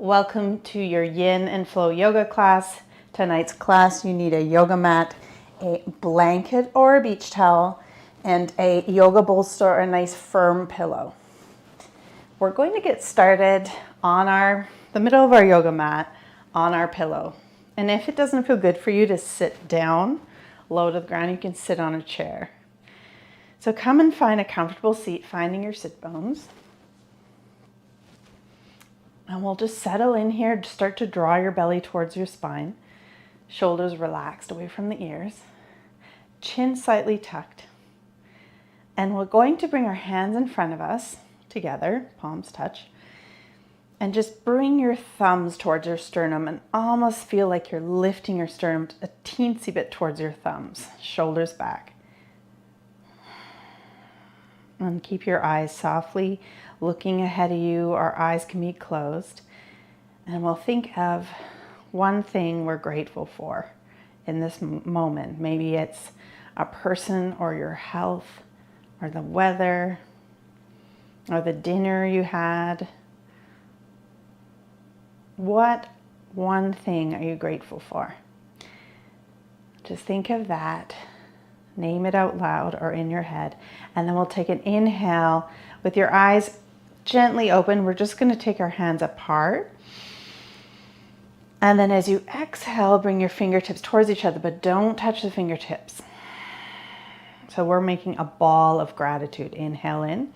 Welcome to your yin and flow yoga class. Tonight's class, you need a yoga mat, a blanket or a beach towel, and a yoga bolster or a nice firm pillow. We're going to get started on the middle of our yoga mat on our pillow. And if it doesn't feel good for you to sit down low to the ground, you can sit on a chair. So come and find a comfortable seat, finding your sit bones. And we'll just settle in here, start to draw your belly towards your spine. Shoulders relaxed away from the ears. Chin slightly tucked. And we're going to bring our hands in front of us together, palms touch. And just bring your thumbs towards your sternum and almost feel like you're lifting your sternum a teensy bit towards your thumbs. Shoulders back. And keep your eyes softly looking ahead of you. Our eyes can be closed. And we'll think of one thing we're grateful for in this moment. Maybe it's a person or your health or the weather or the dinner you had. What one thing are you grateful for? Just think of that. Name it out loud or in your head. And then we'll take an inhale with your eyes gently open. We're just going to take our hands apart. And then as you exhale, bring your fingertips towards each other, but don't touch the fingertips. So we're making a ball of gratitude. Inhale in.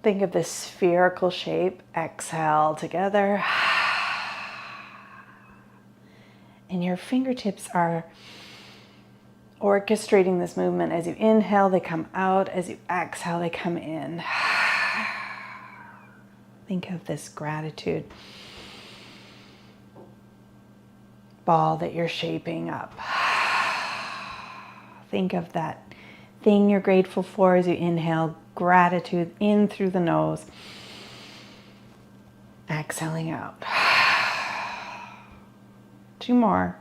Think of this spherical shape. Exhale together. And your fingertips are orchestrating this movement. As you inhale, they come out. As you exhale, they come in. Think of this gratitude ball that you're shaping up. Think of that thing you're grateful for as you inhale. Gratitude in through the nose. Exhaling out. 2 more.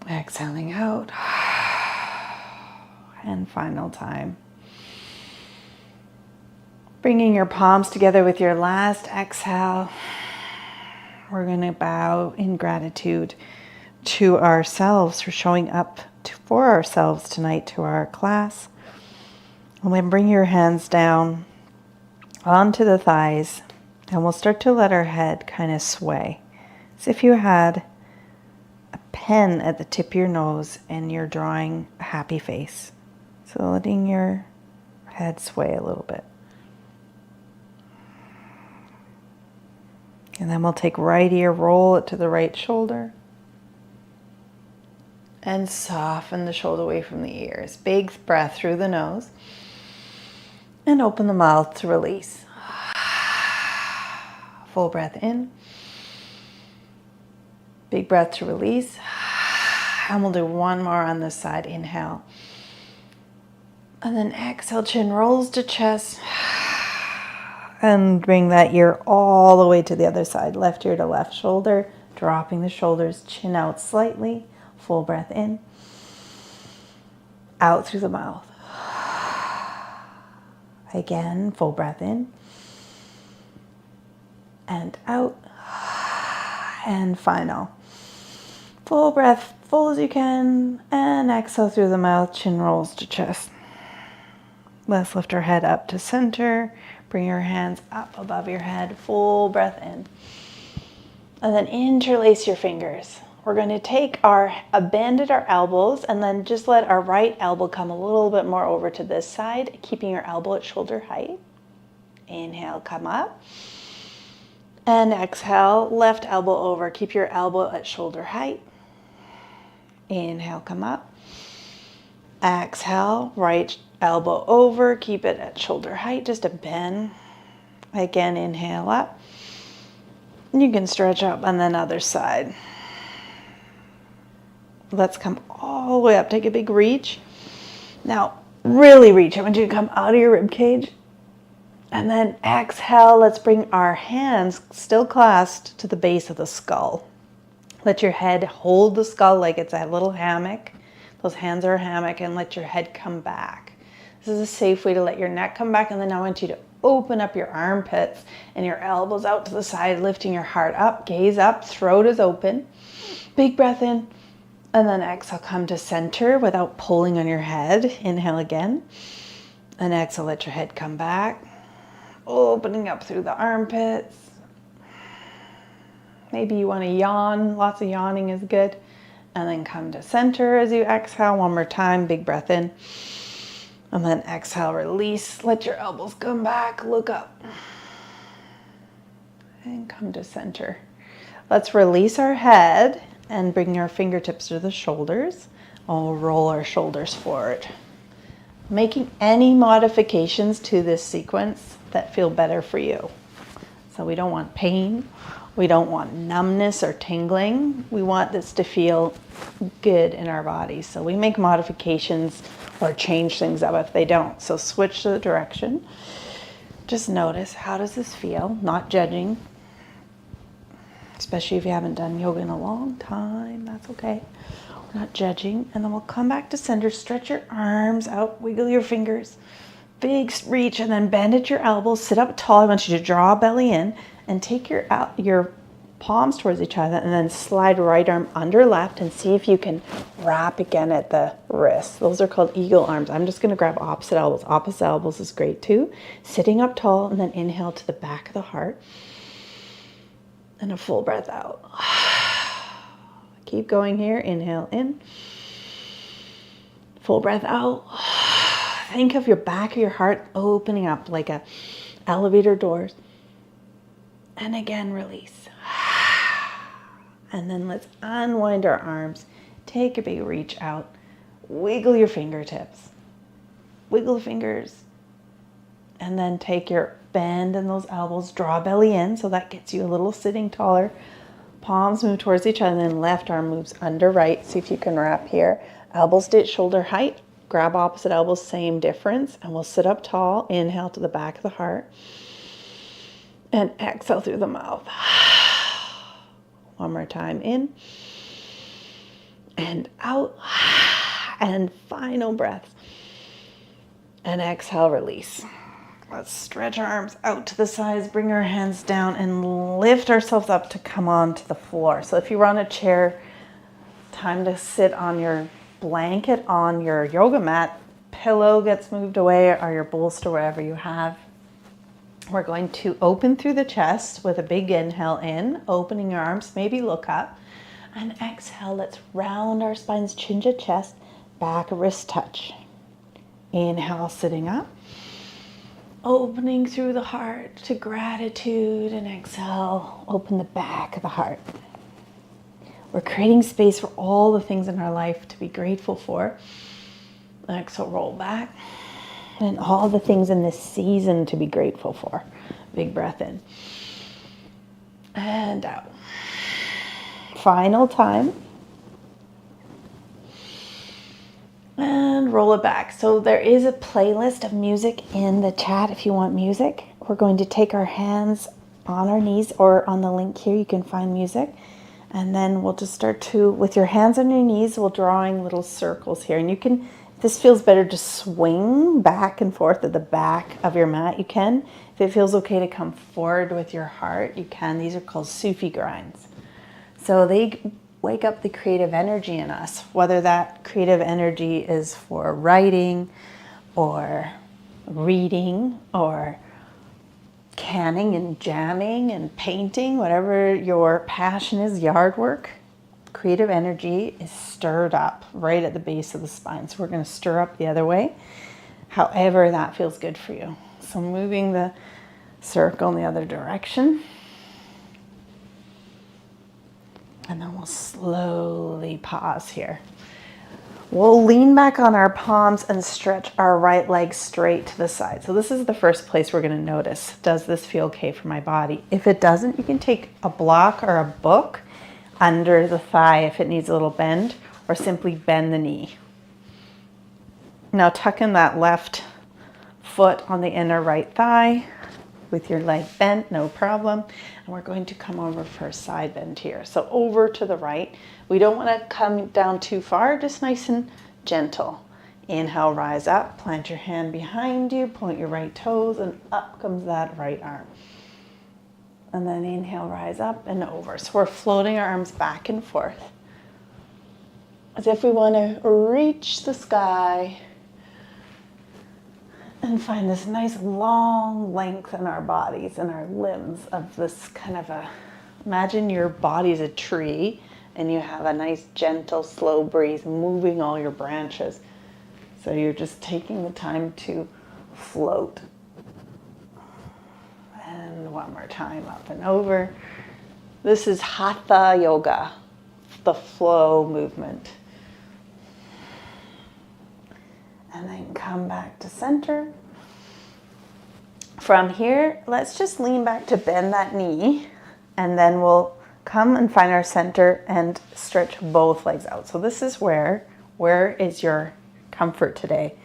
Exhaling out. And final time. Bringing your palms together with your last exhale. We're going to bow in gratitude to ourselves for showing up for ourselves tonight to our class. And then bring your hands down onto the thighs. And we'll start to let our head kind of sway. As if you had a pen at the tip of your nose and you're drawing a happy face. So letting your head sway a little bit. And then we'll take right ear, roll it to the right shoulder. And soften the shoulder away from the ears. Big breath through the nose. And open the mouth to release. Full breath in. Big breath to release. And we'll do one more on this side. Inhale. And then exhale, chin rolls to chest. And bring that ear all the way to the other side. Left ear to left shoulder. Dropping the shoulders, chin out slightly. Full breath in. Out through the mouth. Again, full breath in. And out. And final. Full breath, full as you can. And exhale through the mouth, chin rolls to chest. Let's lift our head up to center. Bring your hands up above your head. Full breath in. And then interlace your fingers. We're going to take bend at our elbows and then just let our right elbow come a little bit more over to this side, keeping your elbow at shoulder height. Inhale, come up. And exhale, left elbow over. Keep your elbow at shoulder height. Inhale, come up. Exhale, right elbow over. Keep it at shoulder height, just a bend. Again, inhale up. You can stretch up on the other side. Let's come all the way up. Take a big reach. Now, really reach. I want you to come out of your rib cage. And then exhale. Let's bring our hands still clasped to the base of the skull. Let your head hold the skull like it's a little hammock. Those hands are a hammock, and let your head come back. This is a safe way to let your neck come back. And then I want you to open up your armpits and your elbows out to the side, lifting your heart up, gaze up, throat is open. Big breath in, and then exhale, come to center without pulling on your head. Inhale again, and exhale, let your head come back, opening up through the armpits. Maybe you want to yawn, lots of yawning is good. And then come to center as you exhale. One more time, big breath in. And then exhale, release. Let your elbows come back, look up. And come to center. Let's release our head and bring our fingertips to the shoulders. We'll roll our shoulders forward. Making any modifications to this sequence that feel better for you. So we don't want pain. We don't want numbness or tingling. We want this to feel good in our bodies. So we make modifications or change things up if they don't. So switch the direction. Just notice, how does this feel? Not judging. Especially if you haven't done yoga in a long time, that's okay. We're not judging. And then we'll come back to center, stretch your arms out, wiggle your fingers, big reach, and then bend at your elbows, sit up tall. I want you to draw belly in and take your palms towards each other and then slide right arm under left and see if you can wrap again at the wrist. Those are called eagle arms. I'm just going to grab opposite elbows. Opposite elbows is great too. Sitting up tall and then inhale to the back of the heart. And a full breath out. Keep going here. Inhale in. Full breath out. Think of your back of your heart opening up like a elevator doors. And again, release. And then let's unwind our arms. Take a big reach out. Wiggle your fingertips. Wiggle the fingers. And then take your bend in those elbows. Draw belly in, so that gets you a little sitting taller. Palms move towards each other, and then left arm moves under right. See if you can wrap here. Elbows stay at shoulder height. Grab opposite elbows, same difference. And we'll sit up tall. Inhale to the back of the heart. And exhale through the mouth. One more time, in and out. And final breath. And exhale, release. Let's stretch our arms out to the sides, bring our hands down and lift ourselves up to come onto the floor. So if you were on a chair, time to sit on your blanket on your yoga mat. Pillow gets moved away or your bolster, wherever you have. We're going to open through the chest with a big inhale in, opening your arms, maybe look up. And exhale, let's round our spines, chin to chest, back wrist touch. Inhale, sitting up. Opening through the heart to gratitude, and exhale, open the back of the heart. We're creating space for all the things in our life to be grateful for. Exhale, roll back. And all the things in this season to be grateful for. Big breath in. And out. Final time. And roll it back. So there is a playlist of music in the chat if you want music. We're going to take our hands on our knees, or on the link here you can find music. And then we'll just start to, with your hands on your knees, we're drawing little circles here. And you can, if this feels better, just swing back and forth at the back of your mat, you can. If it feels okay to come forward with your heart, you can. These are called Sufi grinds. So they wake up the creative energy in us, whether that creative energy is for writing or reading or canning and jamming and painting, whatever your passion is, yard work. Creative energy is stirred up right at the base of the spine. So we're going to stir up the other way, however that feels good for you. So moving the circle in the other direction. And then we'll slowly pause here. We'll lean back on our palms and stretch our right leg straight to the side. So this is the first place we're going to notice. Does this feel okay for my body? If it doesn't, you can take a block or a book under the thigh if it needs a little bend, or simply bend the knee. Now tuck in that left foot on the inner right thigh with your leg bent, no problem. And we're going to come over for a side bend here. So over to the right. We don't want to come down too far, just nice and gentle. Inhale, rise up, plant your hand behind you, point your right toes, and up comes that right arm. And then inhale, rise up and over. So we're floating our arms back and forth, as if we want to reach the sky and find this nice long length in our bodies and our limbs of this kind of a, imagine your body's a tree and you have a nice gentle slow breeze moving all your branches. So you're just taking the time to float. And one more time, up and over. This is Hatha Yoga, the flow movement. And then come back to center. From here, let's just lean back to bend that knee, and then we'll come and find our center and stretch both legs out. So this is where is your comfort today?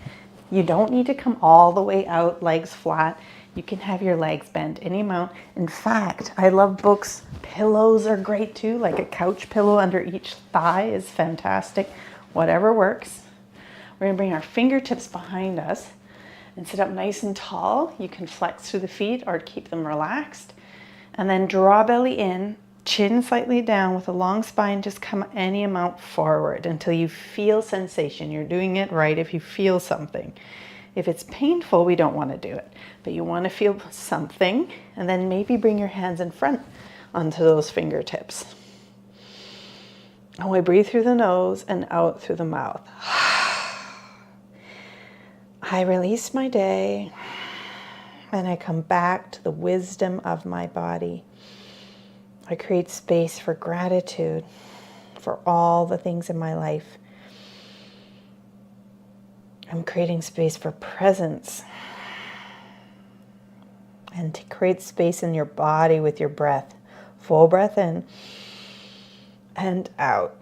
You don't need to come all the way out, legs flat. You can have your legs bent any amount. In fact, I love books. Pillows are great too, like a couch pillow under each thigh is fantastic. Whatever works. We're going to bring our fingertips behind us and sit up nice and tall. You can flex through the feet or keep them relaxed. And then draw belly in, chin slightly down with a long spine. Just come any amount forward until you feel sensation. You're doing it right if you feel something. If it's painful, we don't want to do it. But you want to feel something. And then maybe bring your hands in front onto those fingertips. And we breathe through the nose and out through the mouth. I release my day and I come back to the wisdom of my body. I create space for gratitude for all the things in my life. I'm creating space for presence and to create space in your body with your breath. Full breath in and out.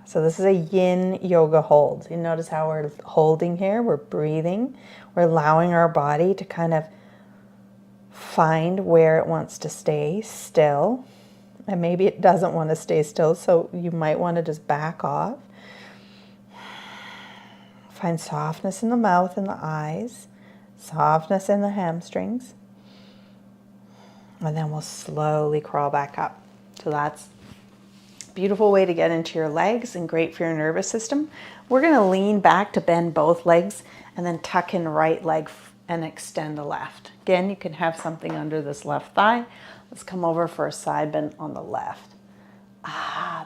So this is a yin yoga hold. You notice how we're holding here, we're breathing, we're allowing our body to kind of find where it wants to stay still. And maybe it doesn't want to stay still, so you might want to just back off. Find softness in the mouth and the eyes, softness in the hamstrings. And then we'll slowly crawl back up. So that's beautiful way to get into your legs and great for your nervous system. We're going to lean back to bend both legs and then tuck in right leg and extend the left. Again, you can have something under this left thigh. Let's come over for a side bend on the left.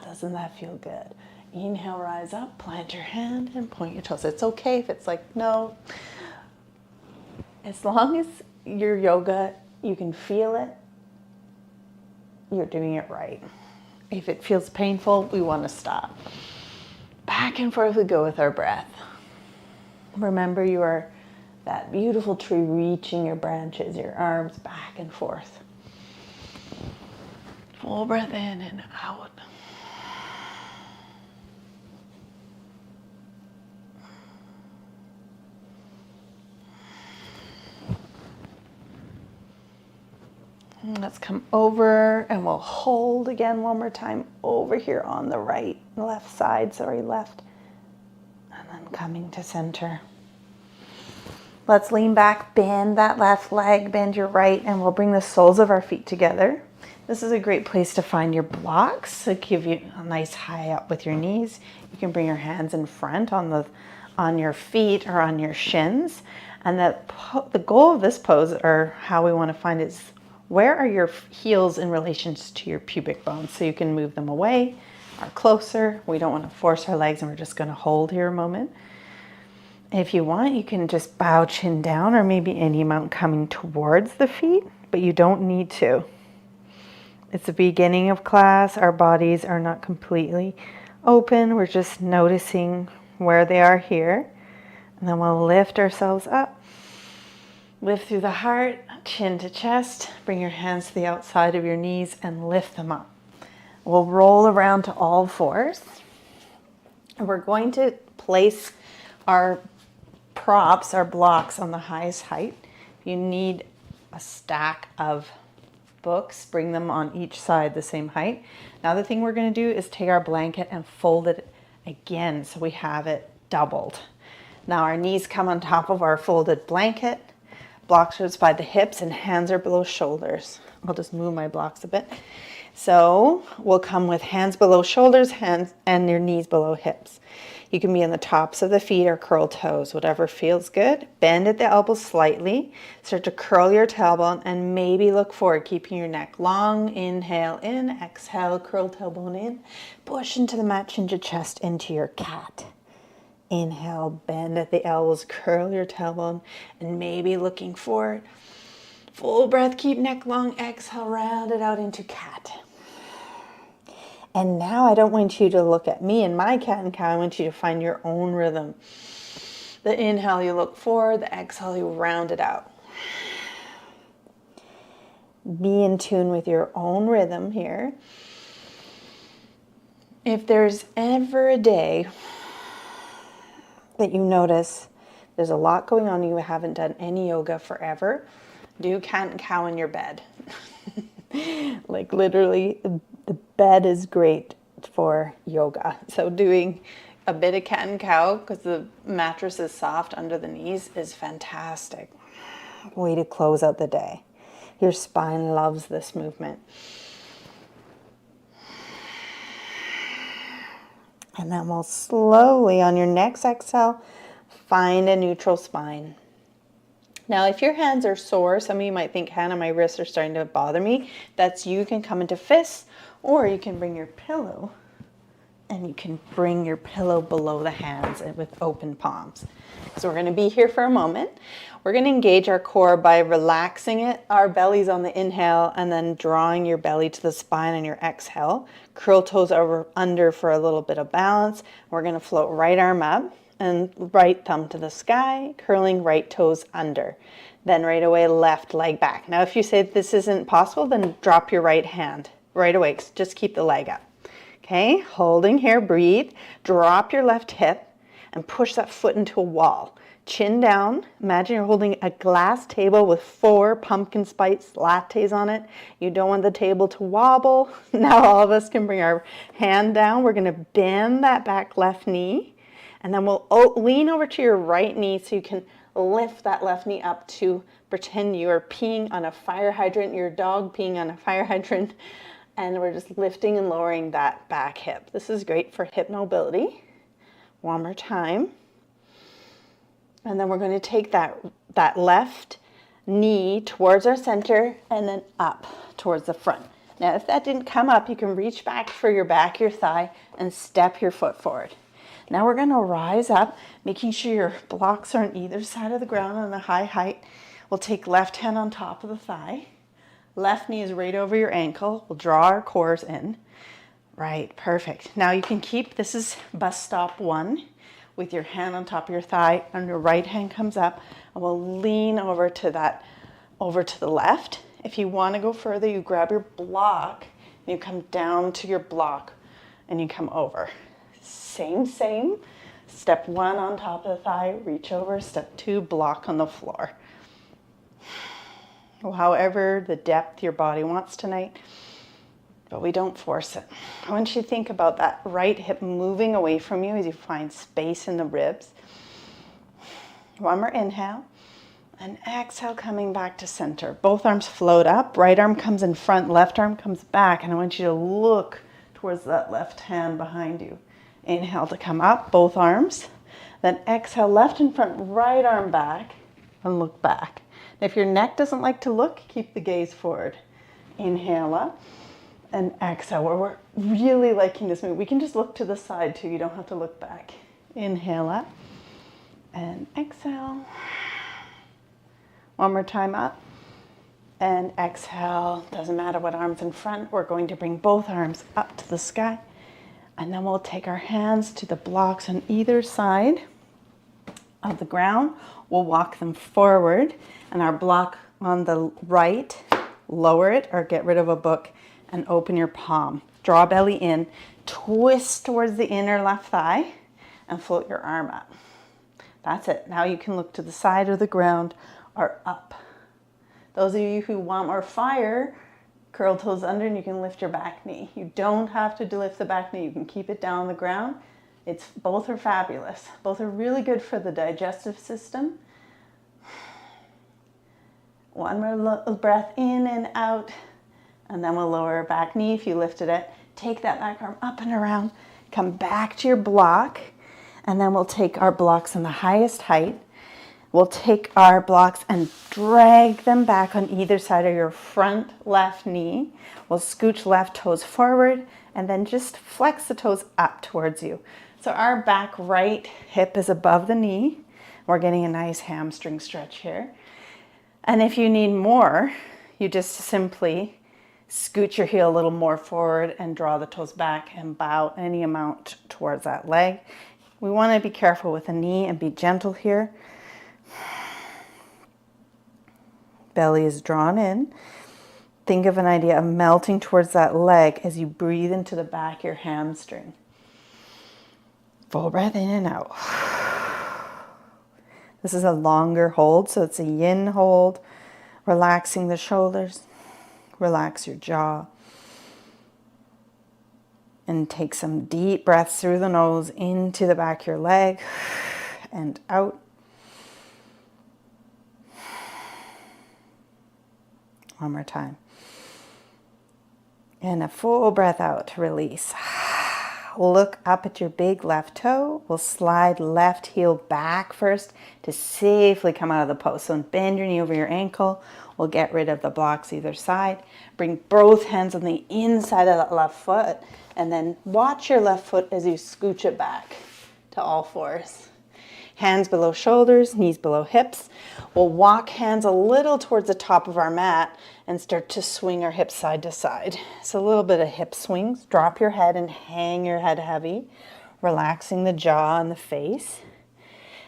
Doesn't that feel good? Inhale, rise up, plant your hand and point your toes. It's okay if it's like, no. As long as your yoga, you can feel it, you're doing it right. If it feels painful, we want to stop. Back and forth we go with our breath. Remember, you are that beautiful tree reaching your branches, your arms back and forth. Full breath in and out. Let's come over and we'll hold again one more time over here on the left side, left. And then coming to center. Let's lean back, bend that left leg, bend your right, and we'll bring the soles of our feet together. This is a great place to find your blocks. So give you a nice high up with your knees. You can bring your hands in front on your feet or on your shins. And the goal of this pose, or how we want to find it, is where are your heels in relation to your pubic bones? So you can move them away or closer. We don't want to force our legs and we're just going to hold here a moment. If you want, you can just bow chin down or maybe any amount coming towards the feet, but you don't need to. It's the beginning of class. Our bodies are not completely open. We're just noticing where they are here. And then we'll lift ourselves up. Lift through the heart, chin to chest. Bring your hands to the outside of your knees and lift them up. We'll roll around to all fours. And we're going to place our props, our blocks, on the highest height. If you need a stack of books, bring them on each side the same height. Now the thing we're going to do is take our blanket and fold it again so we have it doubled. Now our knees come on top of our folded blanket, blocks are by the hips and hands are below shoulders. I'll just move my blocks a bit. So we'll come with hands below shoulders, hands and your knees below hips. You can be on the tops of the feet or curl toes, whatever feels good. Bend at the elbows slightly. Start to curl your tailbone and maybe look forward, keeping your neck long. Inhale in, exhale, curl tailbone in. Push into the mat, chin to chest, into your cat. Inhale, bend at the elbows, curl your tailbone, and maybe looking forward. Full breath, keep neck long. Exhale, round it out into cat. And now I don't want you to look at me and my cat and cow. I want you to find your own rhythm. The inhale, you look forward. The exhale, you round it out. Be in tune with your own rhythm here. If there's ever a day that you notice there's a lot going on, you haven't done any yoga forever, do cat and cow in your bed. Like literally, the bed is great for yoga. So doing a bit of cat and cow, because the mattress is soft under the knees, is fantastic. Way to close out the day. Your spine loves this movement. And then we'll slowly, on your next exhale, find a neutral spine. Now, if your hands are sore, some of you might think, Hannah, my wrists are starting to bother me. That's you can come into fists, or you can bring your pillow, and you can bring your pillow below the hands with open palms. So we're going to be here for a moment. We're going to engage our core by relaxing it. Our belly's on the inhale, and then drawing your belly to the spine on your exhale. Curl toes over under for a little bit of balance. We're going to float right arm up and right thumb to the sky, curling right toes under. Then right away, left leg back. Now, if you say this isn't possible, then drop your right hand right away. Just keep the leg up. Okay, holding here, breathe. Drop your left hip and push that foot into a wall. Chin down. Imagine you're holding a glass table with 4 pumpkin spice lattes on it. You don't want the table to wobble. Now all of us can bring our hand down. We're going to bend that back left knee. And then we'll lean over to your right knee so you can lift that left knee up to pretend you are peeing on a fire hydrant, your dog peeing on a fire hydrant. And we're just lifting and lowering that back hip. This is great for hip mobility. One more time. And then we're going to take that left knee towards our center and then up towards the front. Now, if that didn't come up, you can reach back for your back, your thigh, and step your foot forward. Now we're going to rise up, making sure your blocks are on either side of the ground on a high height. We'll take left hand on top of the thigh. Left knee is right over your ankle. We'll draw our cores in. Right, perfect. Now you can keep, this is bus stop 1, with your hand on top of your thigh, and your right hand comes up, and we'll lean over to the left. If you want to go further, you grab your block, and you come down to your block, and you come over. Same. Step 1 on top of the thigh, reach over. Step 2, block on the floor. However the depth your body wants tonight, but we don't force it. I want you to think about that right hip moving away from you as you find space in the ribs. One more inhale, and exhale, coming back to center. Both arms float up, right arm comes in front, left arm comes back, and I want you to look towards that left hand behind you. Inhale to come up, both arms. Then exhale, left in front, right arm back, and look back. If your neck doesn't like to look, keep the gaze forward. Inhale up and exhale. We're really liking this move. We can just look to the side too. You don't have to look back. Inhale up and exhale. One more time up and exhale. Doesn't matter what arm's in front. We're going to bring both arms up to the sky. And then we'll take our hands to the blocks on either side of the ground. We'll walk them forward, and our block on the right, lower it or get rid of a book and open your palm. Draw belly in, twist towards the inner left thigh, and float your arm up. That's it. Now you can look to the side of the ground or up. Those of you who want more fire, curl toes under and you can lift your back knee. You don't have to lift the back knee. You can keep it down on the ground Both are fabulous. Both are really good for the digestive system. One more breath in and out, and then we'll lower our back knee if you lifted it. Take that back arm up and around, come back to your block, and then we'll take our blocks in the highest height. We'll take our blocks and drag them back on either side of your front left knee. We'll scooch left toes forward and then just flex the toes up towards you. So our back right hip is above the knee. We're getting a nice hamstring stretch here. And if you need more, you just simply scoot your heel a little more forward and draw the toes back and bow any amount towards that leg. We want to be careful with the knee and be gentle here. Belly is drawn in. Think of an idea of melting towards that leg as you breathe into the back of your hamstring. Full breath in and out. This is a longer hold, so it's a yin hold. Relaxing the shoulders. Relax your jaw. And take some deep breaths through the nose into the back of your leg and out. One more time. And a full breath out to release. Look up at your big left toe. We'll slide left heel back first to safely come out of the pose. So bend your knee over your ankle. We'll get rid of the blocks either side. Bring both hands on the inside of that left foot. And then watch your left foot as you scooch it back to all fours. Hands below shoulders, knees below hips. We'll walk hands a little towards the top of our mat and start to swing our hips side to side. So a little bit of hip swings. Drop your head and hang your head heavy, relaxing the jaw and the face.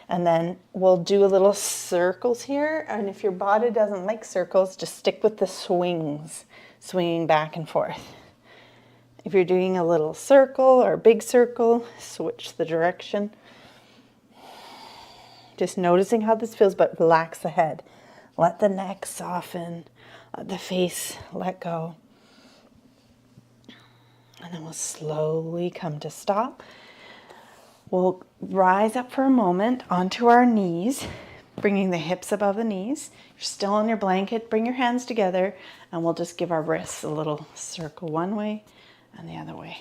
And then we'll do a little circles here. And if your body doesn't like circles, just stick with the swings, swinging back and forth. If you're doing a little circle or a big circle, switch the direction. Just noticing how this feels, but relax the head. Let the neck soften, let the face let go. And then we'll slowly come to stop. We'll rise up for a moment onto our knees, bringing the hips above the knees. You're still on your blanket, bring your hands together, and we'll just give our wrists a little circle one way and the other way.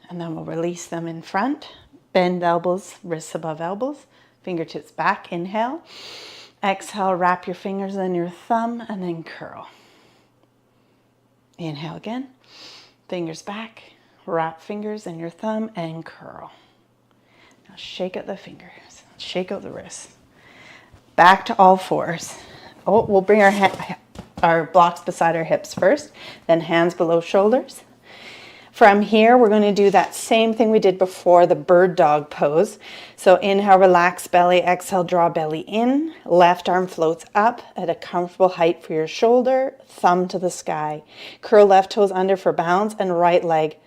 And then we'll release them in front. Bend elbows, wrists above elbows, fingertips back, inhale. Exhale, wrap your fingers in your thumb and then curl. Inhale again, fingers back, wrap fingers in your thumb and curl. Now shake out the fingers, shake out the wrists. Back to all fours. Oh, we'll bring our blocks beside our hips first, then hands below shoulders. From here, we're going to do that same thing we did before, the bird dog pose. So inhale, relax belly, exhale, draw belly in. Left arm floats up at a comfortable height for your shoulder, thumb to the sky. Curl left toes under for bounce and right leg,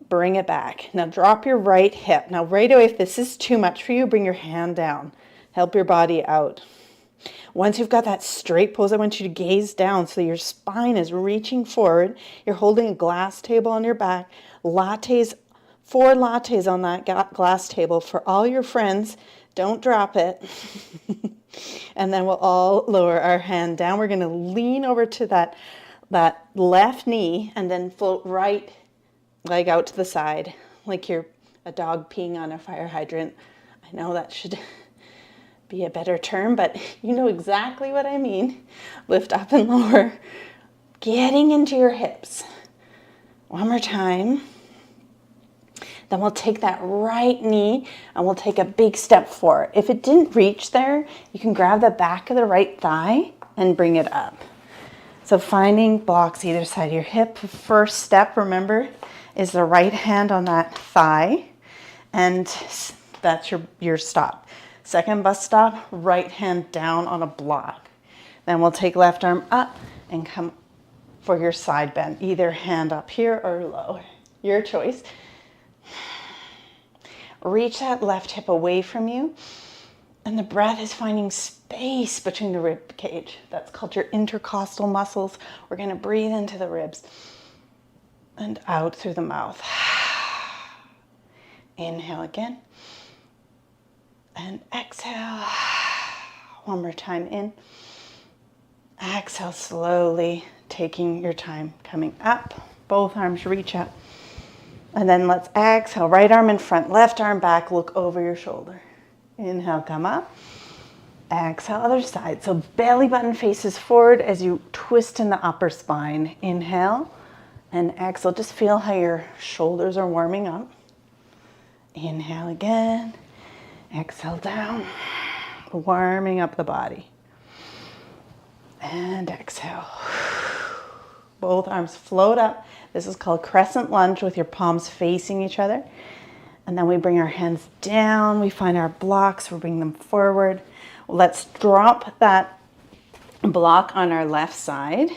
bring it back. Now drop your right hip. Now right away, if this is too much for you, bring your hand down. Help your body out. Once you've got that straight pose, I want you to gaze down so your spine is reaching forward. You're holding a glass table on your back. Lattes, 4 lattes on that glass table for all your friends. Don't drop it. And then we'll all lower our hand down. We're going to lean over to that left knee and then float right leg out to the side like you're a dog peeing on a fire hydrant. I know that should be a better term, but you know exactly what I mean. Lift up and lower, getting into your hips. One more time. Then we'll take that right knee and we'll take a big step forward. If it didn't reach there, you can grab the back of the right thigh and bring it up. So finding blocks either side of your hip. First step, remember, is the right hand on that thigh, and that's your stop. Second bus stop, right hand down on a block. Then we'll take left arm up and come for your side bend. Either hand up here or lower, your choice. Reach that left hip away from you, and the breath is finding space between the rib cage. That's called your intercostal muscles. We're going to breathe into the ribs and out through the mouth. Inhale again. And exhale. One more time in. Exhale slowly, taking your time, coming up. Both arms reach up. And then let's exhale. Right arm in front, left arm back, look over your shoulder. Inhale, come up. Exhale, other side. So belly button faces forward as you twist in the upper spine. Inhale and exhale. Just feel how your shoulders are warming up. Inhale again. Exhale down. Warming up the body. And exhale. Both arms float up. This is called crescent lunge with your palms facing each other. And then we bring our hands down. We find our blocks. We bring them forward. Let's drop that block on our left side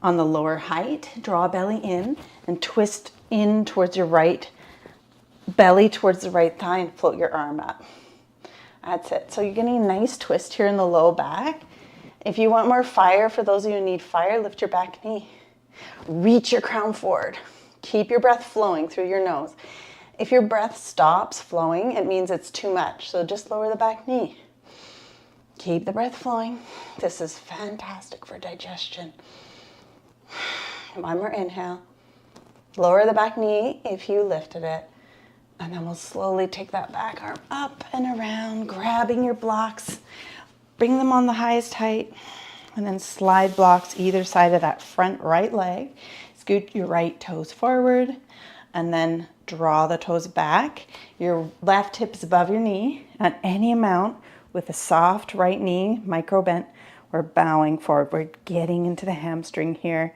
on the lower height. Draw belly in and twist in towards your right belly, towards the right thigh, and float your arm up. That's it. So you're getting a nice twist here in the low back. If you want more fire, for those of you who need fire, lift your back knee. Reach your crown forward. Keep your breath flowing through your nose. If your breath stops flowing, it means it's too much. So just lower the back knee. Keep the breath flowing. This is fantastic for digestion. One more inhale. Lower the back knee if you lifted it. And then we'll slowly take that back arm up and around, grabbing your blocks. Bring them on the highest height. And then slide blocks either side of that front right leg. Scoot your right toes forward. And then draw the toes back. Your left hip is above your knee at any amount. With a soft right knee, micro bent, we're bowing forward. We're getting into the hamstring here.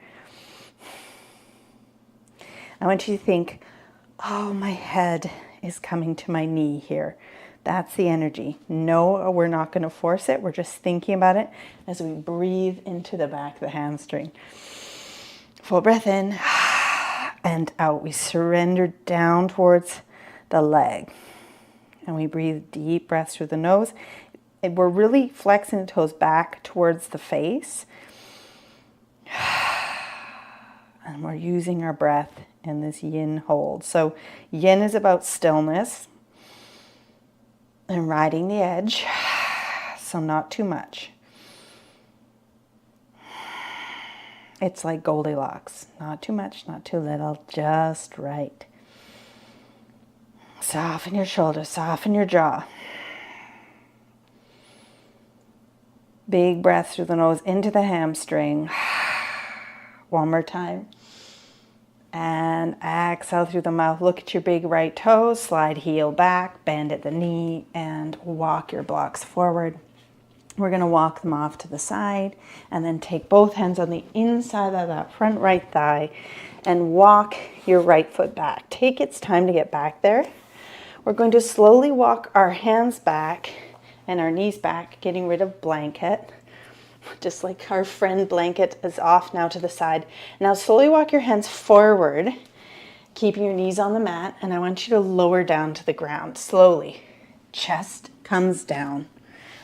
I want you to think, oh, my head is coming to my knee here. That's the energy. No, we're not going to force it. We're just thinking about it as we breathe into the back of the hamstring. Full breath in and out. We surrender down towards the leg. And we breathe deep breaths through the nose. And we're really flexing the toes back towards the face. And we're using our breath in this yin hold. So yin is about stillness and riding the edge. So not too much. It's like Goldilocks. Not too much, not too little, just right. Soften your shoulders, soften your jaw. Big breath through the nose into the hamstring. One more time. And exhale through the mouth. Look at your big right toes. Slide heel back, bend at the knee, and walk your blocks forward. We're going to walk them off to the side and then take both hands on the inside of that front right thigh and walk your right foot back. Take its time to get back there. We're going to slowly walk our hands back and our knees back, getting rid of blanket. Just like our friend blanket is off now to the side. Now slowly walk your hands forward, keeping your knees on the mat, and I want you to lower down to the ground slowly. Chest comes down.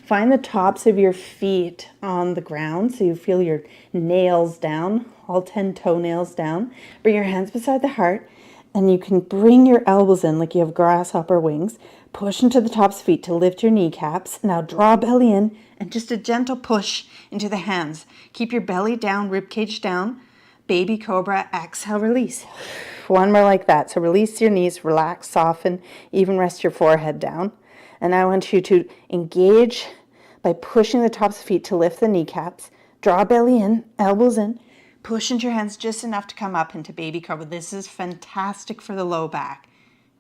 Find the tops of your feet on the ground so you feel your nails down, all 10 toenails down. Bring your hands beside the heart, and you can bring your elbows in like you have grasshopper wings. Push into the tops of feet to lift your kneecaps. Now draw belly in and just a gentle push into the hands. Keep your belly down, rib cage down. Baby cobra, exhale, release. One more like that. So release your knees, relax, soften, even rest your forehead down. And I want you to engage by pushing the tops of feet to lift the kneecaps. Draw belly in, elbows in. Push into your hands just enough to come up into baby cobra. This is fantastic for the low back.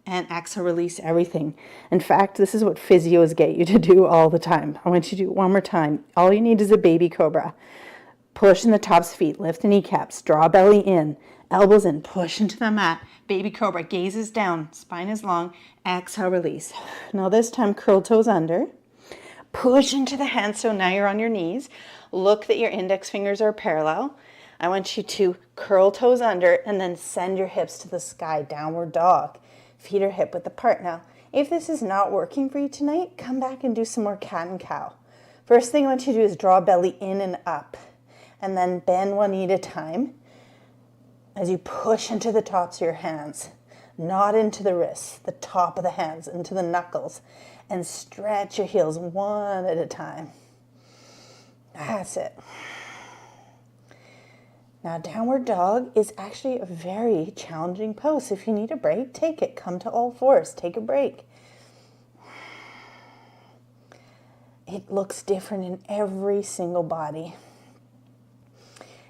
And exhale, release everything. In fact, this is what physios get you to do all the time. I want you to do it one more time. All you need is a baby cobra. Push in the tops of feet, lift the kneecaps, draw belly in, elbows in, push into the mat. Baby cobra, gazes down, spine is long, exhale, release. Now this time, curl toes under. Push into the hands, so now you're on your knees. Look that your index fingers are parallel. I want you to curl toes under and then send your hips to the sky, downward dog. Feet are hip width apart. Now, if this is not working for you tonight, come back and do some more cat and cow. First thing I want you to do is draw belly in and up, and then bend one knee at a time as you push into the tops of your hands. not into the wrists, the top of the hands, into the knuckles, and stretch your heels one at a time. That's it. Now, downward dog is actually a very challenging pose. If you need a break, take it. Come to all fours. Take a break. It looks different in every single body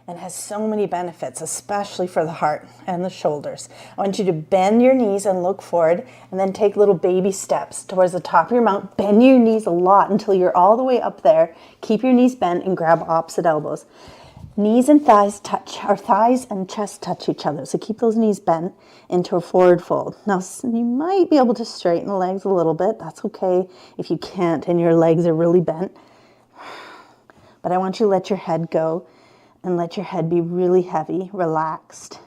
and has so many benefits, especially for the heart and the shoulders. I want you to bend your knees and look forward, and then take little baby steps towards the top of your mount. Bend your knees a lot until you're all the way up there. Keep your knees bent and grab opposite elbows. Knees and thighs touch, or thighs and chest touch each other. So keep those knees bent into a forward fold. Now, you might be able to straighten the legs a little bit. That's okay if you can't and your legs are really bent. But I want you to let your head go and let your head be really heavy, relaxed,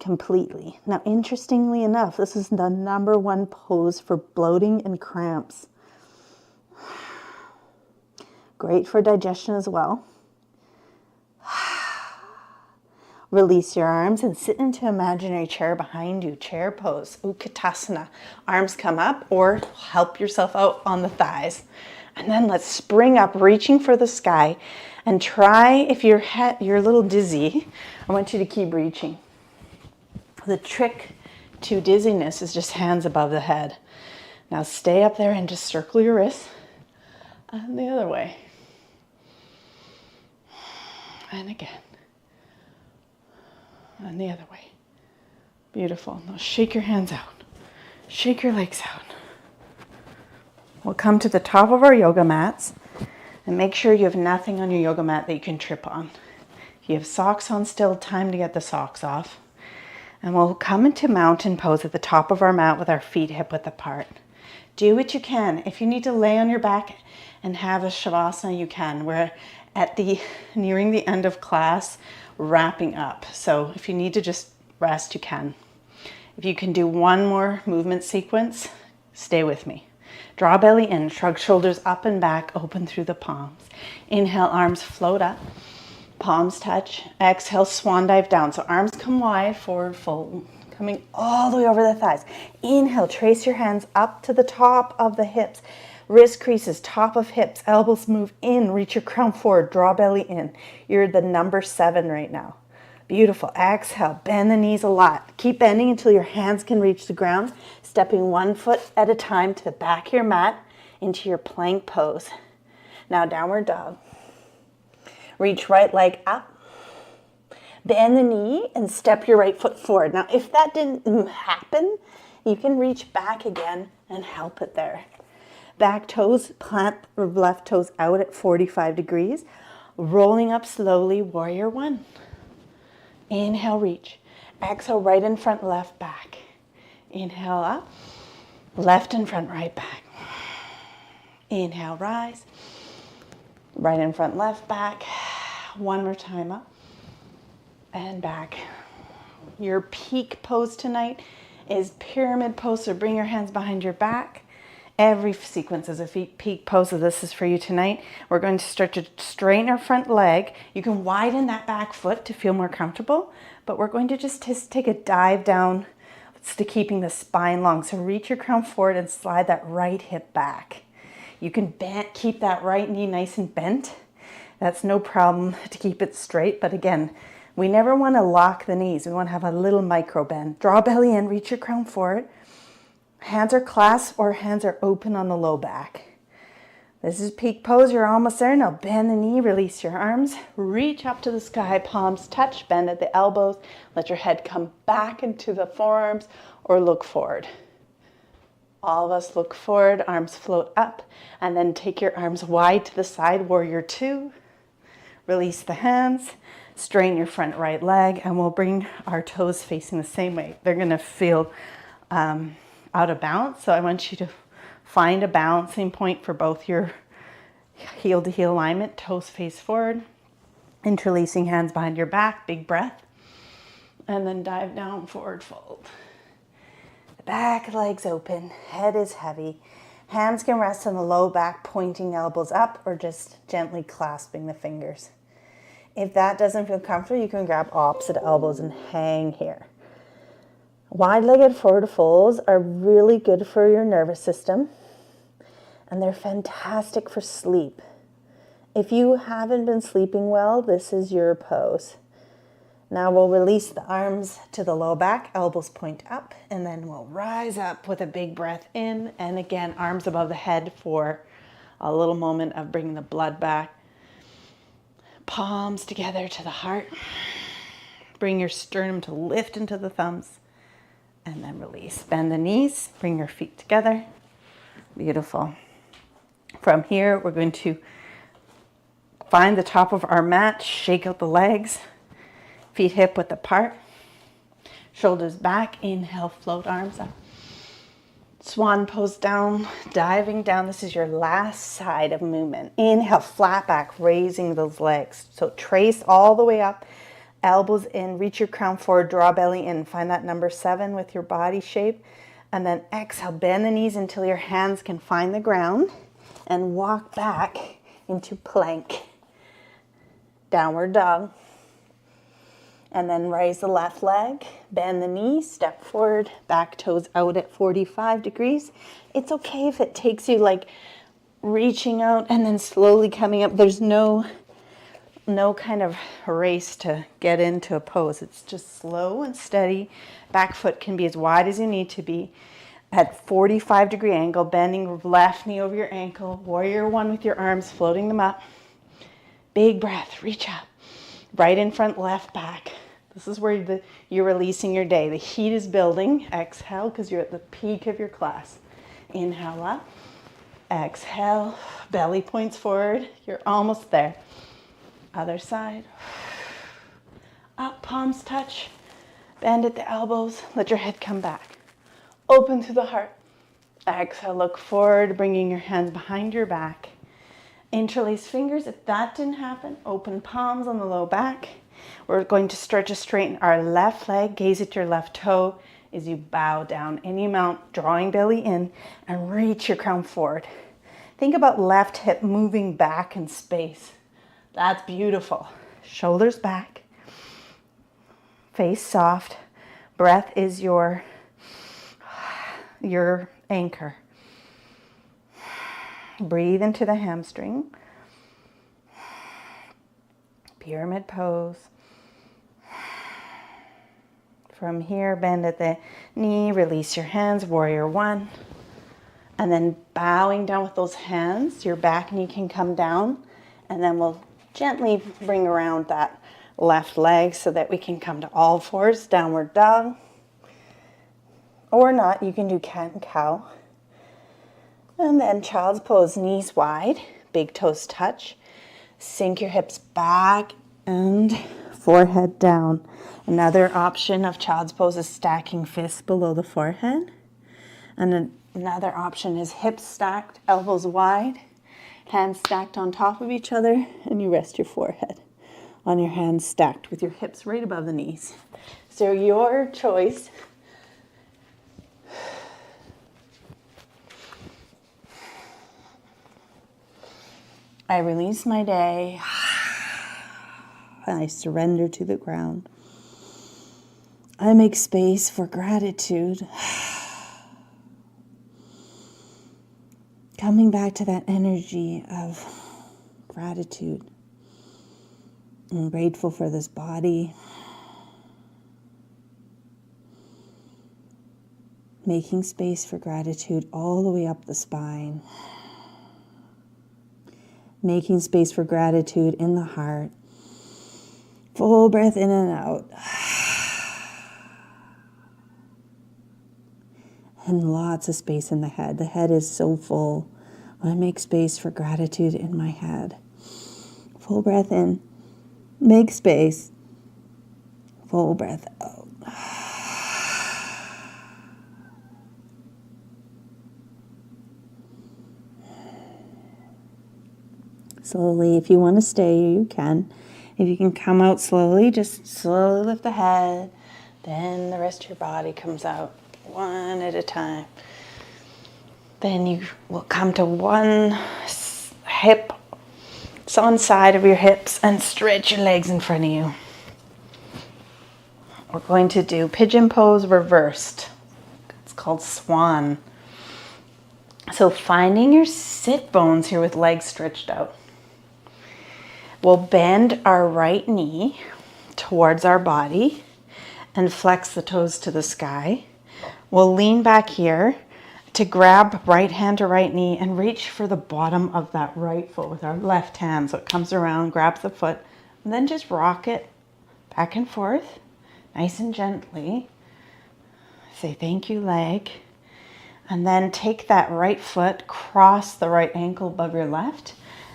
completely. Now, interestingly enough, this is the #1 pose for bloating and cramps. Great for digestion as well. Release your arms and sit into an imaginary chair behind you. Chair pose, Utkatasana. Arms come up or help yourself out on the thighs. And then let's spring up, reaching for the sky. And try, if you're a little dizzy, I want you to keep reaching. The trick to dizziness is just hands above the head. Now stay up there and just circle your wrists. And the other way. And again. And the other way. Beautiful. Now shake your hands out. Shake your legs out. We'll come to the top of our yoga mats and make sure you have nothing on your yoga mat that you can trip on. If you have socks on still, time to get the socks off. And we'll come into mountain pose at the top of our mat with our feet hip-width apart. Do what you can. If you need to lay on your back and have a shavasana, you can. We're nearing the end of class, wrapping up. So if you need to just rest, you can. If you can do one more movement sequence, stay with me. Draw belly in, shrug shoulders up and back, open through the palms. Inhale, arms float up, palms touch. Exhale, swan dive down. So arms come wide, forward fold, coming all the way over the thighs. Inhale, trace your hands up to the top of the hips. Wrist creases, top of hips, elbows move in, reach your crown forward, draw belly in. You're the #7 right now. Beautiful. Exhale, bend the knees a lot. Keep bending until your hands can reach the ground, stepping 1 foot at a time to the back of your mat into your plank pose. Now downward dog. Reach right leg up. Bend the knee and step your right foot forward. Now if that didn't happen, you can reach back again and help it there. Back toes, plant left toes out at 45 degrees. Rolling up slowly, warrior 1. Inhale, reach. Exhale, right in front, left back. Inhale up, left in front, right back. Inhale, rise. Right in front, left back. One more time up and back. Your peak pose tonight is pyramid pose, so bring your hands behind your back. Every sequence is a peak pose, so this is for you tonight. We're going to start to straighten our front leg. You can widen that back foot to feel more comfortable, but we're going to just take a dive down to keeping the spine long. So reach your crown forward and slide that right hip back. You can keep that right knee nice and bent. That's no problem to keep it straight, but again, we never want to lock the knees. We want to have a little micro bend. Draw belly in, reach your crown forward. Hands are clasped or hands are open on the low back. This is peak pose. You're almost there. Now bend the knee, release your arms, reach up to the sky, palms touch, bend at the elbows. Let your head come back into the forearms or look forward. All of us look forward, arms float up, and then take your arms wide to the side, warrior 2. Release the hands, straighten your front right leg, and we'll bring our toes facing the same way. They're going to feel out of balance, so I want you to find a balancing point for both your heel to heel alignment, toes face forward, interlacing hands behind your back, big breath, and then dive down, forward fold. The back legs open, head is heavy, hands can rest on the low back, pointing elbows up or just gently clasping the fingers. If that doesn't feel comfortable, you can grab opposite elbows and hang here. Wide-legged forward folds are really good for your nervous system, and they're fantastic for sleep. If you haven't been sleeping well, this is your pose. Now we'll release the arms to the low back, elbows point up, and then we'll rise up with a big breath in, and again, arms above the head for a little moment of bringing the blood back. Palms together to the heart. Bring your sternum to lift into the thumbs, and then release. Bend the knees, bring your feet together. Beautiful. From here, we're going to find the top of our mat, shake out the legs, feet hip width apart, shoulders back, inhale, float arms up. Swan pose down, diving down. This is your last side of movement. Inhale, flat back, raising those legs. So trace all the way up, elbows in, reach your crown forward, draw belly in. Find that number 7 with your body shape. And then exhale, bend the knees until your hands can find the ground and walk back into plank. Downward dog. And then raise the left leg, bend the knee, step forward, back toes out at 45 degrees. It's okay if it takes you like reaching out and then slowly coming up. There's no kind of race to get into a pose. It's just slow and steady. Back foot can be as wide as you need to be. At 45-degree angle, bending left knee over your ankle. Warrior 1 with your arms, floating them up. Big breath, reach up. Right in front, left back. This is where you're releasing your day. The heat is building. Exhale, because you're at the peak of your class. Inhale up. Exhale, belly points forward. You're almost there. Other side. Up, palms touch. Bend at the elbows. Let your head come back. Open through the heart. Exhale, look forward, bringing your hands behind your back. Interlace fingers. If that didn't happen, open palms on the low back. We're going to start to straighten our left leg. Gaze at your left toe as you bow down any amount, drawing belly in, and reach your crown forward. Think about left hip moving back in space. That's beautiful. Shoulders back. Face soft. Breath is your anchor. Breathe into the hamstring. Pyramid pose. From here, bend at the knee, release your hands, warrior 1. And then bowing down with those hands, your back knee can come down. And then we'll gently bring around that left leg so that we can come to all fours, downward dog. Or not, you can do cat and cow. And then child's pose, knees wide, big toes touch. Sink your hips back and forehead down. Another option of child's pose is stacking fists below the forehead. And another option is hips stacked, elbows wide, hands stacked on top of each other, and you rest your forehead on your hands stacked with your hips right above the knees. So your choice. I release my day. I surrender to the ground. I make space for gratitude. Coming back to that energy of gratitude. I'm grateful for this body. Making space for gratitude all the way up the spine. Making space for gratitude in the heart. Full breath in and out. And lots of space in the head. The head is so full. I make space for gratitude in my head. Full breath in. Make space. Full breath out. Slowly, if you want to stay, you can. If you can come out slowly, just slowly lift the head. Then the rest of your body comes out one at a time. Then you will come to one hip, it's on side of your hips, and stretch your legs in front of you. We're going to do pigeon pose reversed. It's called swan. So finding your sit bones here with legs stretched out. We'll bend our right knee towards our body and flex the toes to the sky. We'll lean back here to grab right hand to right knee and reach for the bottom of that right foot with our left hand. So it comes around, grabs the foot, and then just rock it back and forth, nice and gently. Say thank you, leg. And then take that right foot, cross the right ankle above your left,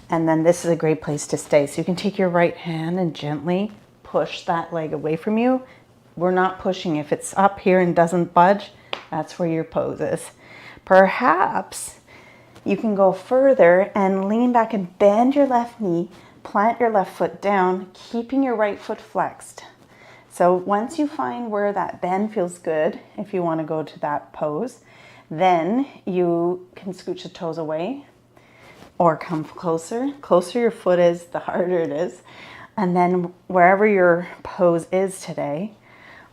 and then this is a great place to stay. So you can take your right hand and gently push that leg away from you. We're not pushing. If it's up here and doesn't budge, that's where your pose is. Perhaps you can go further and lean back and bend your left knee, plant your left foot down, keeping your right foot flexed. So once you find where that bend feels good, if you want to go to that pose, then you can scooch the toes away or come closer. Closer your foot is, the harder it is. And then wherever your pose is today,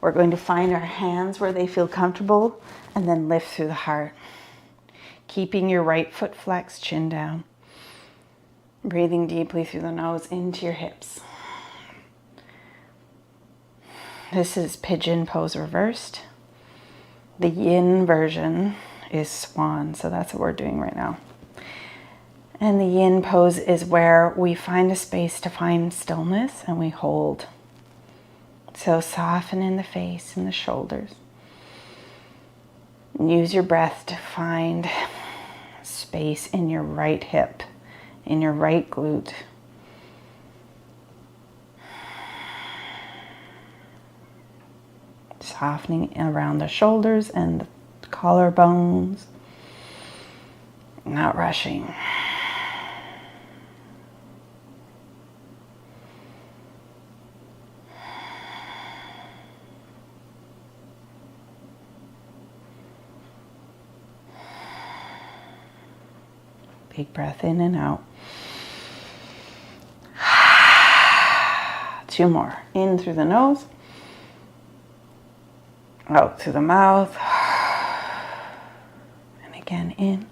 we're going to find our hands where they feel comfortable and then lift through the heart. Keeping your right foot flexed, chin down. Breathing deeply through the nose into your hips. This is pigeon pose reversed. The yin version is swan, so that's what we're doing right now. And the yin pose is where we find a space to find stillness and we hold. So soften in the face and the shoulders. Use your breath to find space in your right hip, in your right glute. Softening around the shoulders and the collarbones. Not rushing. Big breath in and out. 2 more. In through the nose. Out through the mouth. And again in.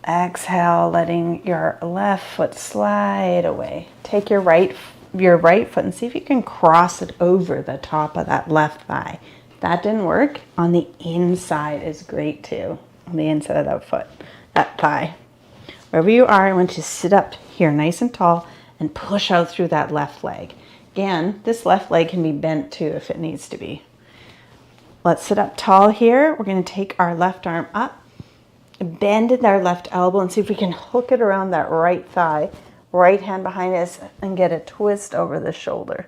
Exhale, letting your left foot slide away. Take your right foot and see if you can cross it over the top of that left thigh. If that didn't work, on the inside is great too. On the inside of that foot, that thigh. Wherever you are, I want you to sit up here nice and tall and push out through that left leg. Again, this left leg can be bent too if it needs to be. Let's sit up tall here. We're going to take our left arm up, bend in our left elbow and see if we can hook it around that right thigh. Right hand behind us and get a twist over the shoulder.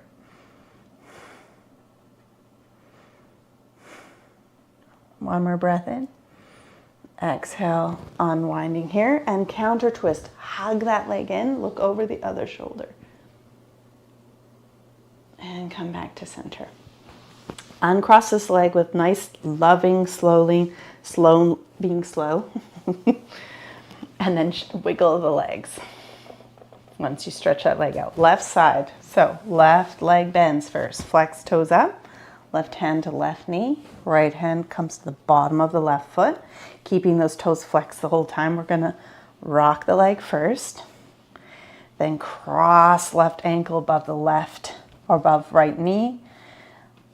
One more breath in. Exhale, unwinding here and counter twist. Hug that leg in, look over the other shoulder. And come back to center. Uncross this leg with nice, loving, being slow. And then wiggle the legs. Once you stretch that leg out. Left side. So left leg bends first. Flex toes up. Left hand to left knee. Right hand comes to the bottom of the left foot. Keeping those toes flexed the whole time. We're going to rock the leg first. Then cross left ankle above the left or above right knee.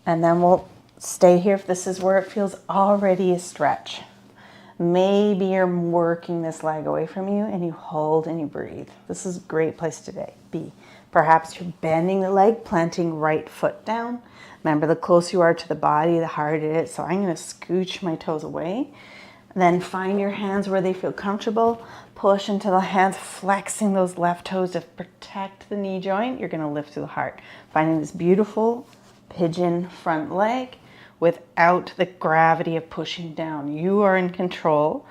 And then we'll stay here if this is where it feels already a stretch. Maybe you're working this leg away from you and you hold and you breathe. This is a great place to be. Perhaps you're bending the leg, planting right foot down. Remember, the closer you are to the body, the harder it is. So I'm going to scooch my toes away. Then find your hands where they feel comfortable. Push into the hands, flexing those left toes to protect the knee joint. You're going to lift through the heart. Finding this beautiful pigeon front leg without the gravity of pushing down. You are in control.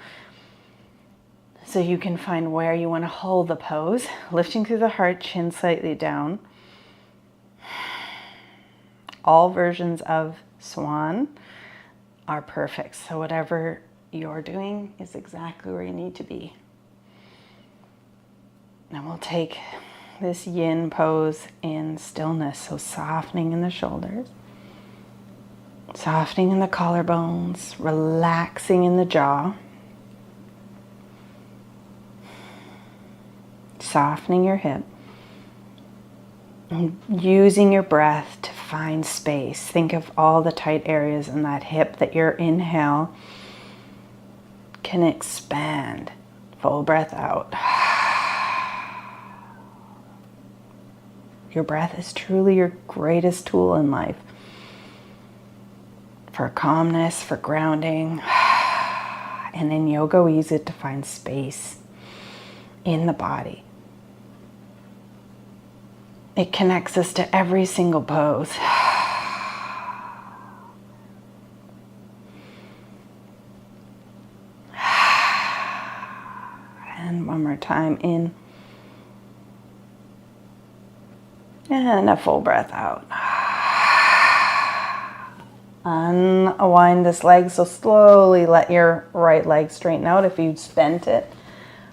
So you can find where you want to hold the pose. Lifting through the heart, chin slightly down. All versions of swan are perfect. So whatever you're doing is exactly where you need to be. And we'll take this yin pose in stillness. So softening in the shoulders. Softening in the collarbones, relaxing in the jaw. Softening your hip. And using your breath to find space. Think of all the tight areas in that hip that your inhale can expand. Full breath out. Your breath is truly your greatest tool in life. For calmness, for grounding. And in yoga, we use it to find space in the body. It connects us to every single pose. And one more time in. And a full breath out. Unwind this leg, so slowly let your right leg straighten out if you've bent it.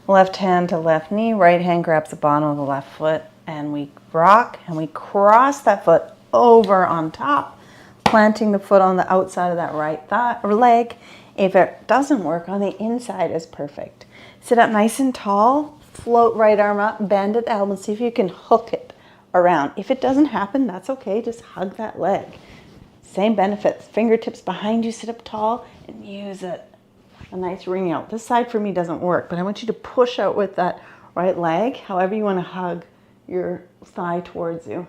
Left hand to left knee, right hand grabs the bottom of the left foot, and we rock and we cross that foot over on top, planting the foot on the outside of that right leg. If it doesn't work, on the inside is perfect. Sit up nice and tall, float right arm up, bend at the elbow, see if you can hook it around. If it doesn't happen, that's okay, just hug that leg. Same benefits, fingertips behind you, sit up tall and use it. A nice ring out. This side for me doesn't work, but I want you to push out with that right leg, however you want to hug your thigh towards you.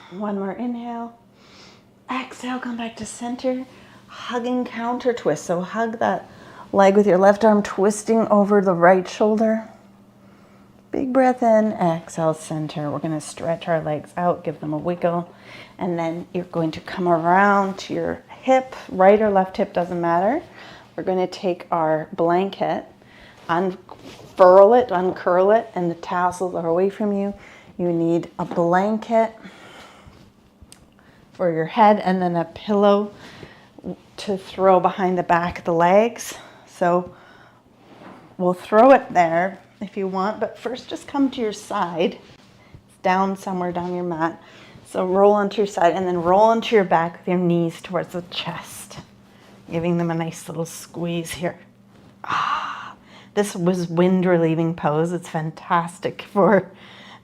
One more inhale. Exhale, come back to center. Hugging counter twist. So hug that leg with your left arm, twisting over the right shoulder. Big breath in, exhale, center. We're going to stretch our legs out, give them a wiggle. And then you're going to come around to your hip, right or left hip, doesn't matter. We're going to take our blanket, unfurl it, uncurl it, and the tassels are away from you. You need a blanket for your head and then a pillow to throw behind the back of the legs. So we'll throw it there if you want, but first just come to your side, down somewhere down your mat. So roll onto your side and then roll onto your back with your knees towards the chest, giving them a nice little squeeze here. This was wind relieving pose. It's fantastic for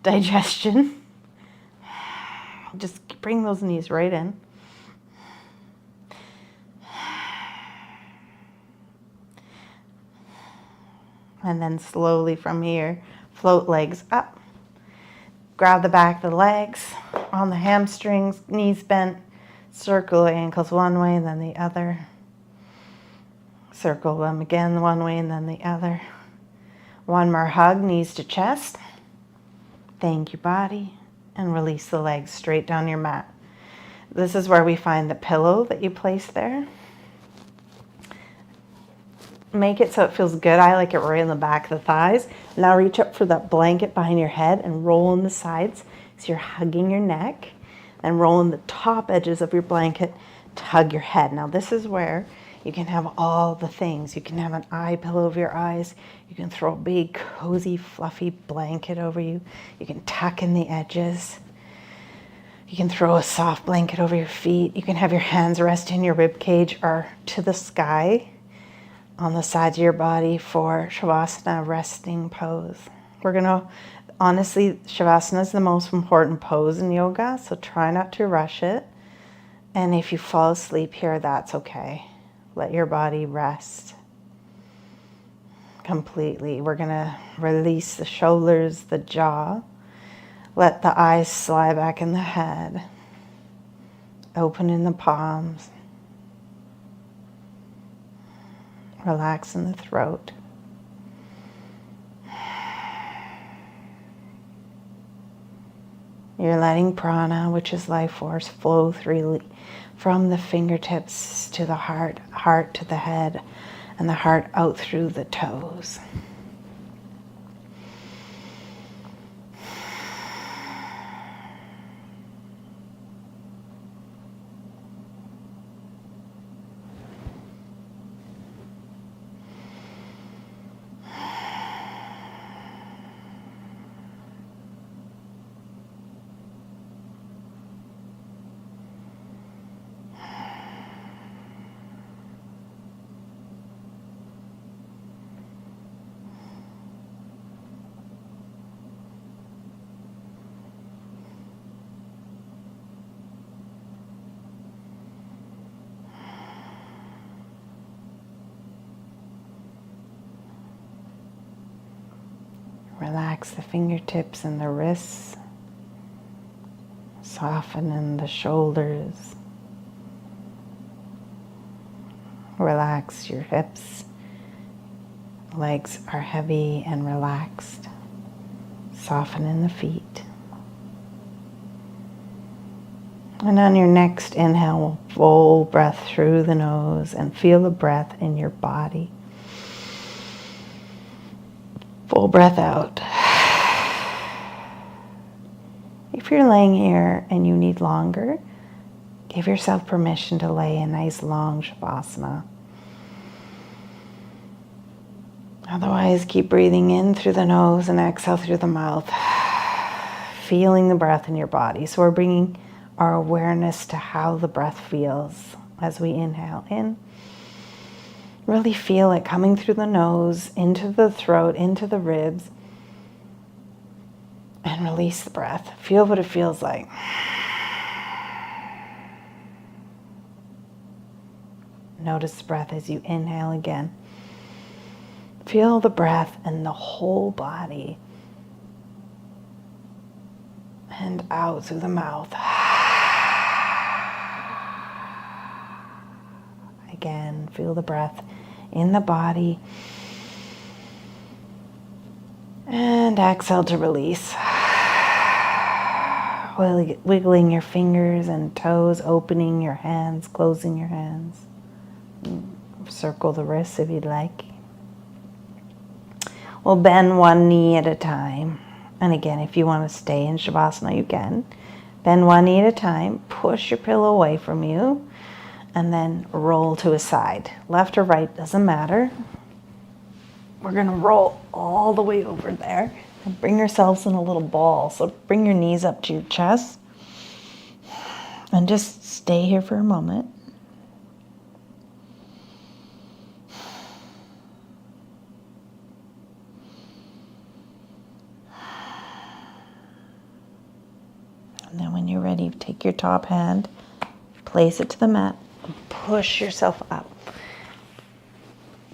digestion. Just bring those knees right in. And then slowly from here, float legs up. Grab the back of the legs on the hamstrings, knees bent. Circle the ankles one way and then the other. Circle them again one way and then the other. One more hug, knees to chest. Thank you, body. And release the legs straight down your mat. This is where we find the pillow that you place there. Make it so it feels good. I like it right in the back of the thighs. Now reach up for that blanket behind your head and roll on the sides so you're hugging your neck. And roll in the top edges of your blanket to hug your head. Now this is where you can have all the things. You can have an eye pillow over your eyes. You can throw a big, cozy, fluffy blanket over you. You can tuck in the edges. You can throw a soft blanket over your feet. You can have your hands rest in your rib cage or to the sky on the sides of your body for Shavasana, resting pose. We're gonna, honestly, Shavasana is the most important pose in yoga, so try not to rush it. And if you fall asleep here, that's okay. Let your body rest completely. We're gonna release the shoulders, the jaw. Let the eyes slide back in the head. Open in the palms. Relax in the throat. You're letting prana, which is life force, flow freely from the fingertips to the heart, heart to the head, and the heart out through the toes. Relax the fingertips and the wrists. Soften in the shoulders. Relax your hips. Legs are heavy and relaxed. Soften in the feet. And on your next inhale, full breath through the nose and feel the breath in your body. Full breath out. If you're laying here and you need longer, give yourself permission to lay a nice long Shavasana. Otherwise, keep breathing in through the nose and exhale through the mouth, feeling the breath in your body. So we're bringing our awareness to how the breath feels as we inhale in. Really feel it coming through the nose, into the throat, into the ribs, and release the breath. Feel what it feels like. Notice the breath as you inhale again. Feel the breath in the whole body and out through the mouth. Again, feel the breath in the body and exhale to release. Wiggling your fingers and toes, opening your hands, closing your hands. Circle the wrists if you'd like. We'll bend one knee at a time. And again, if you want to stay in Shavasana, you can. Bend one knee at a time. Push your pillow away from you. And then roll to a side. Left or right, doesn't matter. We're going to roll all the way over there. And bring yourselves in a little ball. So bring your knees up to your chest. And just stay here for a moment. And then when you're ready, take your top hand, place it to the mat, and push yourself up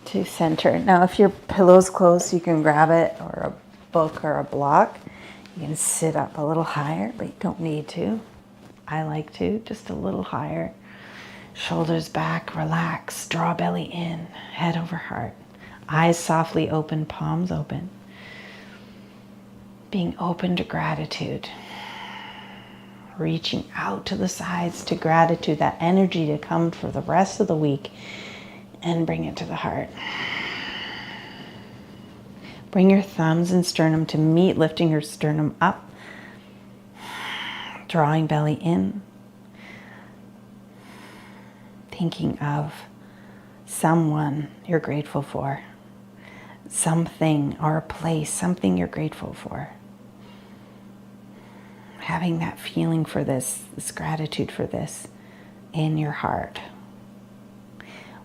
to center. Now, if your pillow's close, you can grab it, or a book or a block. You can sit up a little higher, but you don't need to. I like to, just a little higher. Shoulders back, relax, draw belly in, head over heart. Eyes softly open, palms open. Being open to gratitude. Reaching out to the sides to gratitude, that energy to come for the rest of the week, and bring it to the heart. Bring your thumbs and sternum to meet, lifting your sternum up, drawing belly in, thinking of someone you're grateful for, something or a place, something you're grateful for. Having that feeling for this gratitude for this in your heart.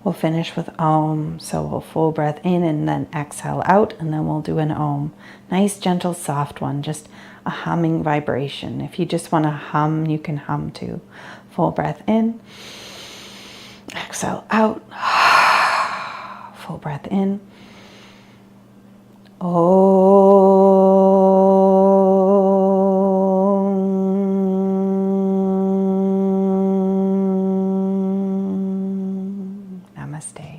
We'll finish with Om, so we'll full breath in and then exhale out, and then we'll do an Om. Nice, gentle, soft one, just a humming vibration. If you just want to hum, you can hum too. Full breath in, exhale out, full breath in. Namaste.